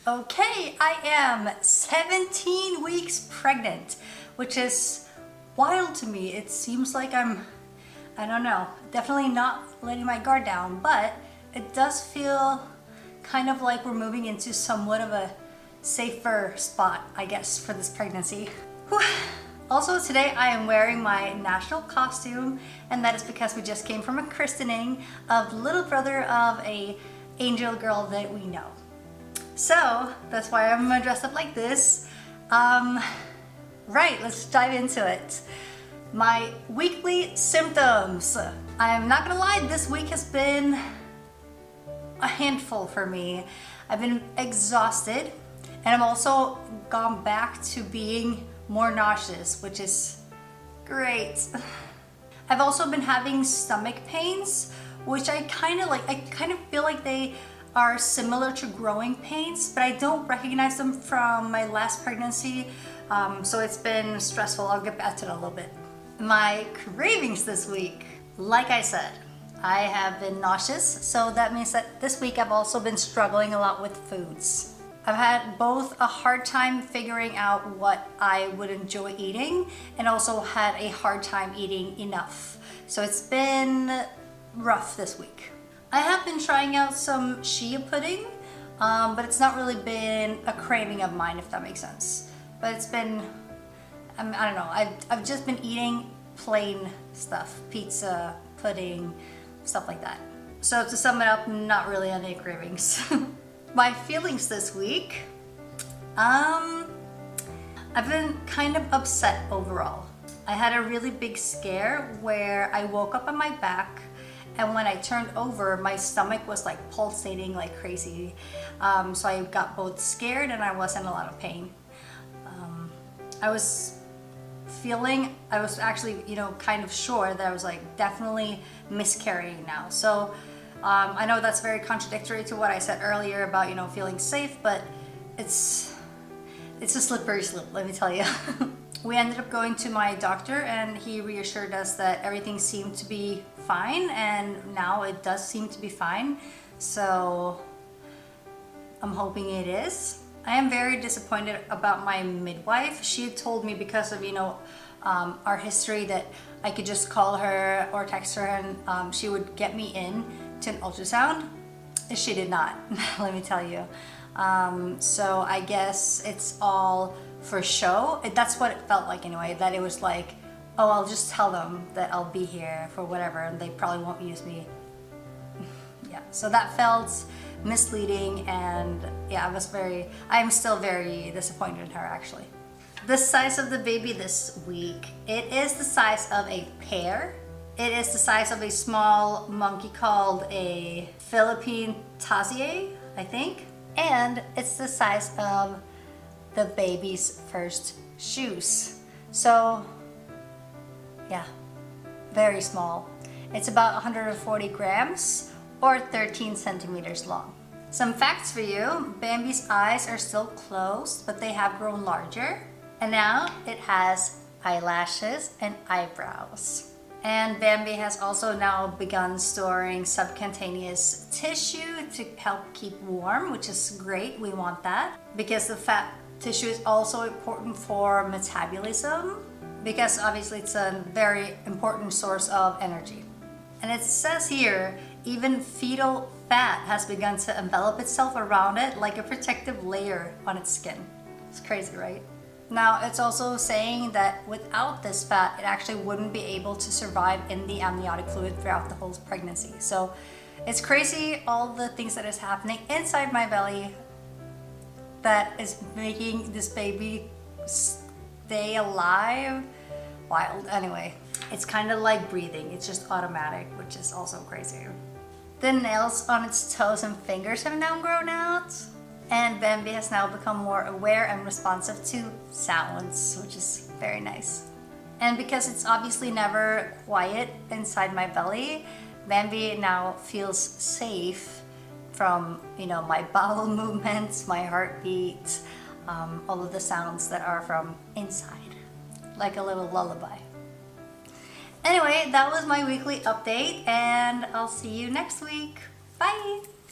Okay, I am 17 weeks pregnant, which is wild to me. It seems like I don't know, definitely not letting my guard down, but it does feel kind of like we're moving into somewhat of a safer spot, I guess, for this pregnancy. Whew. Also today I am wearing my national costume, and that is because we just came from a christening of the little brother of a angel girl that we know. So that's why I'm dressed up like this. Right, let's dive into it. My weekly symptoms. I'm not gonna lie, this week has been a handful for me. I've been exhausted, and I've also gone back to being more nauseous, which is great. I've also been having stomach pains, which I kind of feel like they are similar to growing pains, but I don't recognize them from my last pregnancy, so it's been stressful. I'll get back to that a little bit. My cravings this week, like I said, I have been nauseous, so that means that this week I've also been struggling a lot with foods. I've had both a hard time figuring out what I would enjoy eating, and also had a hard time eating enough. So it's been rough this week. I have been trying out some chia pudding, but it's not really been a craving of mine, if that makes sense. But it's been, I don't know, I've just been eating plain stuff, pizza, pudding, stuff like that. So to sum it up, not really any cravings. My feelings this week, I've been kind of upset overall. I had a really big scare where I woke up on my back, and when I turned over, my stomach was like pulsating like crazy. So I got both scared and I was in a lot of pain. I was actually, kind of sure that I was like definitely miscarrying now. So I know that's very contradictory to what I said earlier about, feeling safe, but it's a slippery slope, let me tell you. We ended up going to my doctor, and he reassured us that everything seemed to be fine, and now it does seem to be fine. So I'm hoping it is. I am very disappointed about my midwife. She had told me, because of our history, that I could just call her or text her, and she would get me in to an ultrasound. She did not, let me tell you. So I guess it's all for show. That's what it felt like anyway, that it was like, oh, I'll just tell them that I'll be here for whatever, and they probably won't use me. Yeah, so that felt misleading, and yeah, I'm still very disappointed in her, actually. The size of the baby this week, it is the size of a pear. It is the size of a small monkey called a Philippine Tazier, I think. And it's the size of the baby's first shoes. So yeah, very small. It's about 140 grams or 13 centimeters long. Some facts for you: Bambi's eyes are still closed, but they have grown larger. And now it has eyelashes and eyebrows. And Bambi has also now begun storing subcutaneous tissue to help keep warm, which is great. We want that, because the fat tissue is also important for metabolism, because obviously it's a very important source of energy. And it says here, even fetal fat has begun to envelop itself around it like a protective layer on its skin. It's crazy, right? Now, it's also saying that without this fat, it actually wouldn't be able to survive in the amniotic fluid throughout the whole pregnancy. So it's crazy, all the things that is happening inside my belly that is making this baby stay alive. Wild. Anyway, it's kind of like breathing. It's just automatic, which is also crazy. The nails on its toes and fingers have now grown out. And Bambi has now become more aware and responsive to sounds, which is very nice. And because it's obviously never quiet inside my belly, Bambi now feels safe from, my bowel movements, my heartbeat, all of the sounds that are from inside, like a little lullaby. Anyway, that was my weekly update, and I'll see you next week. Bye!